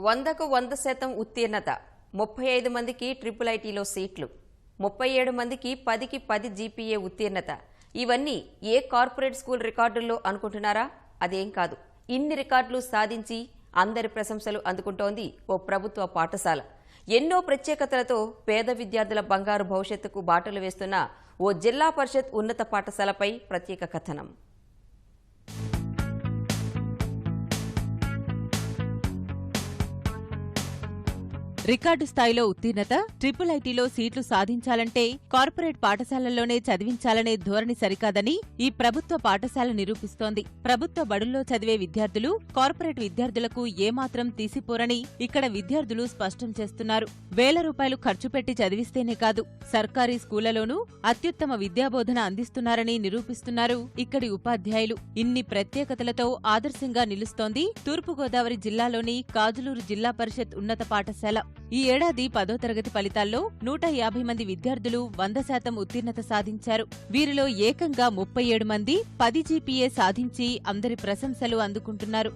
100కు 100% ఉత్తీర్ణత, 35 మందికి ట్రిపుల్ ఐటీలో సీట్లు, 37 మందికి 10కి 10 జీపీఏ ఉత్తీర్ణత. ఇవన్నీ ఏ కార్పొరేట్ స్కూల్ రికార్డుల్లో అనుకుంటున్నారా? అదేం కాదు. ఇన్ని రికార్డులు సాధించి అందరి ప్రశంసలు అందుకుంటోంది ఓ ప్రభుత్వ పాఠశాల. ఎన్నో ప్రత్యేకతలతో పేద విద్యార్థుల బంగారు భవిష్యత్తుకు బాటలు వేస్తున్న ఓ జిల్లా పరిషత్ ఉన్నత పాఠశాలపై ప్రత్యేక కథనం. రికార్డు స్థాయిలో ఉత్తీర్ణత, ట్రిపుల్ ఐటీలో సీట్లు సాధించాలంటే కార్పొరేట్ పాఠశాలల్లోనే చదివించాలనే ధోరణి సరికాదని ఈ ప్రభుత్వ పాఠశాల నిరూపిస్తోంది. ప్రభుత్వ బడుల్లో చదివే విద్యార్థులు కార్పొరేట్ విద్యార్థులకు ఏమాత్రం తీసిపోరని ఇక్కడ విద్యార్థులు స్పష్టం చేస్తున్నారు. వేల రూపాయలు ఖర్చు పెట్టి చదివిస్తేనే కాదు, సర్కారీ స్కూళ్లలోనూ అత్యుత్తమ విద్యాబోధన అందిస్తున్నారని నిరూపిస్తున్నారు ఇక్కడి ఉపాధ్యాయులు. ఇన్ని ప్రత్యేకతలతో ఆదర్శంగా నిలుస్తోంది తూర్పుగోదావరి జిల్లాలోని కాజులూరు జిల్లా పరిషత్ ఉన్నత పాఠశాల. ఈ ఏడాది 10వ తరగతి ఫలితాల్లో 150 మంది విద్యార్థులు 100% ఉత్తీర్ణత సాధించారు. వీరిలో ఏకంగా 37 మంది 10 జీపీఏ సాధించి అందరి ప్రశంసలు అందుకుంటున్నారు.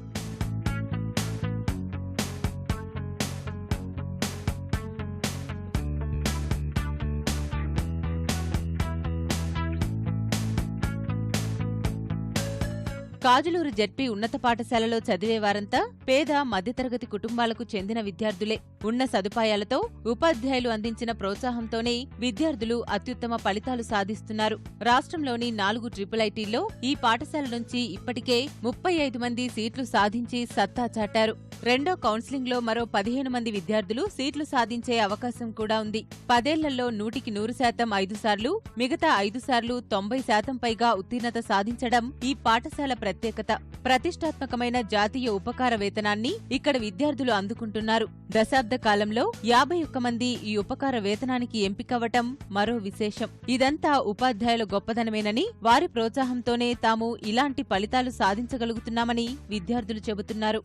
కాజులూరు జెడ్పీ ఉన్నత పాఠశాలలో చదివేవారంతా పేద మధ్యతరగతి కుటుంబాలకు చెందిన విద్యార్థులే. ఉన్న సదుపాయాలతో ఉపాధ్యాయులు అందించిన ప్రోత్సాహంతోనే విద్యార్థులు అత్యుత్తమ ఫలితాలు సాధిస్తున్నారు. రాష్ట్రంలోని 4 ట్రిపుల్ ఐటీల్లో ఈ పాఠశాల నుంచి ఇప్పటికే 35 మంది సీట్లు సాధించి సత్తా చాటారు. రెండో కౌన్సిలింగ్లో మరో 15 మంది విద్యార్థులు సీట్లు సాధించే అవకాశం కూడా ఉంది. 10 ఏళ్లలో 100కి 100% 5 సార్లు, మిగతా 5 సార్లు 90% పైగా ఉత్తీర్ణత సాధించడం ఈ పాఠశాల ప్రత్యేకత. ప్రతిష్టాత్మకమైన జాతీయ ఉపకార వేతనాన్ని ఇక్కడ విద్యార్థులు అందుకుంటున్నారు. దశాబ్ద కాలంలో 51 మంది ఈ ఉపకార వేతనానికి ఎంపికవటం మరో విశేషం. ఇదంతా ఉపాధ్యాయుల గొప్పదనమేనని, వారి ప్రోత్సాహంతోనే తాము ఇలాంటి ఫలితాలు సాధించగలుగుతున్నామని విద్యార్థులు చెబుతున్నారు.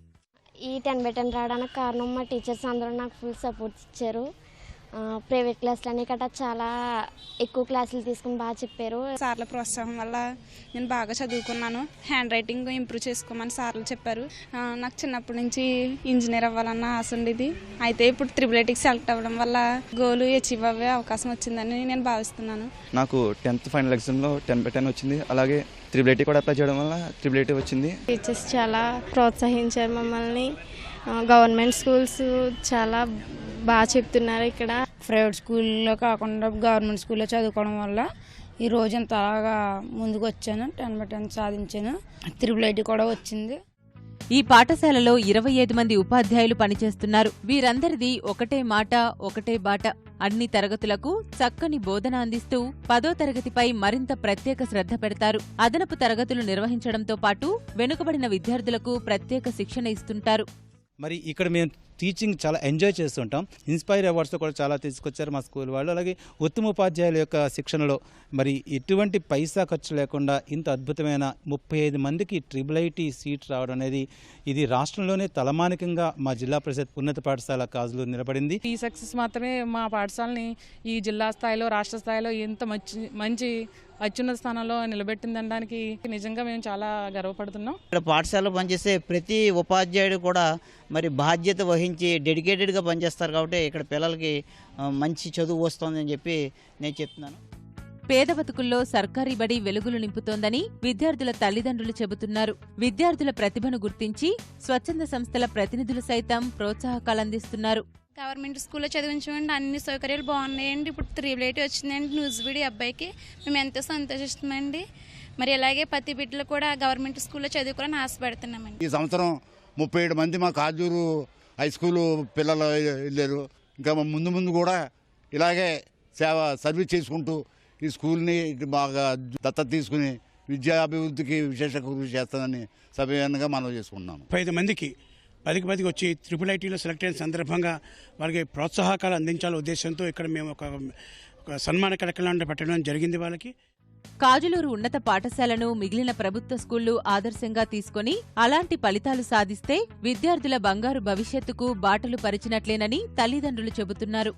ఈ 10/10 రావడానికి కారణం మా టీచర్స్ అందరూ నాకు ఫుల్ సపోర్ట్ ఇచ్చారు. ప్రైవేట్ క్లాసులని గట్రా చాలా ఎక్కువ క్లాసులు తీసుకుని బాగా చెప్పారు. సార్ల ప్రోత్సాహం వల్ల నేను బాగా చదువుకున్నాను. హ్యాండ్ రైటింగ్ ఇంప్రూవ్ చేసుకోమని సార్లు చెప్పారు. నాకు చిన్నప్పటి నుంచి ఇంజనీర్ అవ్వాలన్న ఆశ ఉండేది. అయితే ఇప్పుడు ట్రిపుల్ ఐటీకి సెలెక్ట్ అవ్వడం వల్ల గోల్ అచీవ్ అవ్వే అవకాశం వచ్చిందని నేను భావిస్తున్నాను. నాకు 10th ఫైనల్ ఎగ్జామ్లో 10/10 వచ్చింది. అలాగే ట్రిపుల్ ఐటీ కూడా అప్లై చేయడం వల్ల ట్రిపుల్ ఐటీ వచ్చింది. టీచర్స్ చాలా ప్రోత్సహించారు మమ్మల్ని. గవర్నమెంట్ స్కూల్స్ చాలా బాగా చెప్తున్నారు. ఇక్కడ ప్రైవేట్ స్కూల్లో కాకుండా గవర్నమెంట్ స్కూల్లో చదువుకోవడం వల్ల ఈ రోజు ఇంతగా ముందుకు వచ్చాను. 10/10 సాధించాను. ట్రిపుల్ ఐటీ కూడా వచ్చింది. ఈ పాఠశాలలో 25 మంది ఉపాధ్యాయులు పనిచేస్తున్నారు. వీరందరిది ఒకటే మాట, ఒకటే బాట. అన్ని తరగతులకు చక్కని బోధన అందిస్తూ 10వ తరగతిపై మరింత ప్రత్యేక శ్రద్ధ పెడతారు. అదనపు తరగతులు నిర్వహించడంతో పాటు వెనుకబడిన విద్యార్థులకు ప్రత్యేక శిక్షణ ఇస్తుంటారు. మరి ఇక్కడ మేము టీచింగ్ చాలా ఎంజాయ్ చేస్తుంటాం. ఇన్స్పైర్ అవార్డ్స్ కూడా చాలా తీసుకొచ్చారు మా స్కూల్ వాళ్ళు. అలాగే ఉత్తమ ఉపాధ్యాయుల యొక్క శిక్షణలో మరి ఎటువంటి పైసా ఖర్చు లేకుండా ఇంత అద్భుతమైన 35 మందికి ట్రిపుల్ ఐటీ సీట్ రావడం అనేది ఇది రాష్ట్రంలోనే తలమానికంగా మా జిల్లా పరిషత్ ఉన్నత పాఠశాల కాజులూరు నిలబడింది. ఈ సక్సెస్ మాత్రమే మా పాఠశాలని ఈ జిల్లా స్థాయిలో, రాష్ట్ర స్థాయిలో ఇంత మంచి అత్యున్నత స్థానంలో నిలబెట్టిందనడానికి నిజంగా మేము చాలా గర్వపడుతున్నాం. ఇక్కడ పాఠశాలలో పనిచేసే ప్రతి ఉపాధ్యాయుడు కూడా మరి బాధ్యత వహించి డెడికేటెడ్గా పనిచేస్తారు. కాబట్టి ఇక్కడ పిల్లలకి మంచి చదువు వస్తుందని చెప్పి నేను చెప్తున్నాను. పేద బతుకుల్లో సర్కారీ బడి వెలుగులు నింపుతోందని విద్యార్థుల తల్లిదండ్రులు చెబుతున్నారు. విద్యార్థుల ప్రతిభను గుర్తించి స్వచ్ఛంద సంస్థల ప్రతినిధులు సైతం ప్రోత్సాహకాలందిస్తున్నారు. గవర్నమెంట్ స్కూల్లో చదివించమండి, అన్ని సౌకర్యాలు బాగున్నాయండి. ఇప్పుడు ట్రిపుల్ ఐటీ వచ్చిందండి న్యూస్బీడి అబ్బాయికి. మేము ఎంతో సంతోషిస్తున్నామండి. మరి అలాగే ప్రతి బిడ్డలు కూడా గవర్నమెంట్ స్కూల్లో చదువుకోవాలని ఆశపడుతున్నామండి. ఈ సంవత్సరం 37 మంది మా కాజూరు హై స్కూల్ పిల్లలు వెళ్ళారు. ఇంకా ముందు ముందు కూడా ఇలాగే సర్వీస్ చేసుకుంటూ ఈ స్కూల్ని బాగా దత్తత తీసుకుని విద్యాభివృద్ధికి విశేష కృషి చేస్తానని సభ్యంగా మనం చేసుకుంటున్నాము. 5 మందికి 10కి 10 వచ్చి ట్రిపుల్ ఐటీలో సెలెక్ట్ అయిన సందర్భంగా వారికి ప్రోత్సాహకాలు అందించాలనే ఉద్దేశంతో ఇక్కడ మేము ఒక సన్మాన కార్యక్రమాన్ని పెట్టడం జరిగింది. వాళ్ళకి కాజులూరు ఉన్నత పాఠశాలను మిగిలిన ప్రభుత్వ స్కూళ్లు ఆదర్శంగా తీసుకుని అలాంటి ఫలితాలు సాధిస్తే విద్యార్థుల బంగారు భవిష్యత్తుకు బాటలు పరిచినట్లేనని తల్లిదండ్రులు చెబుతున్నారు.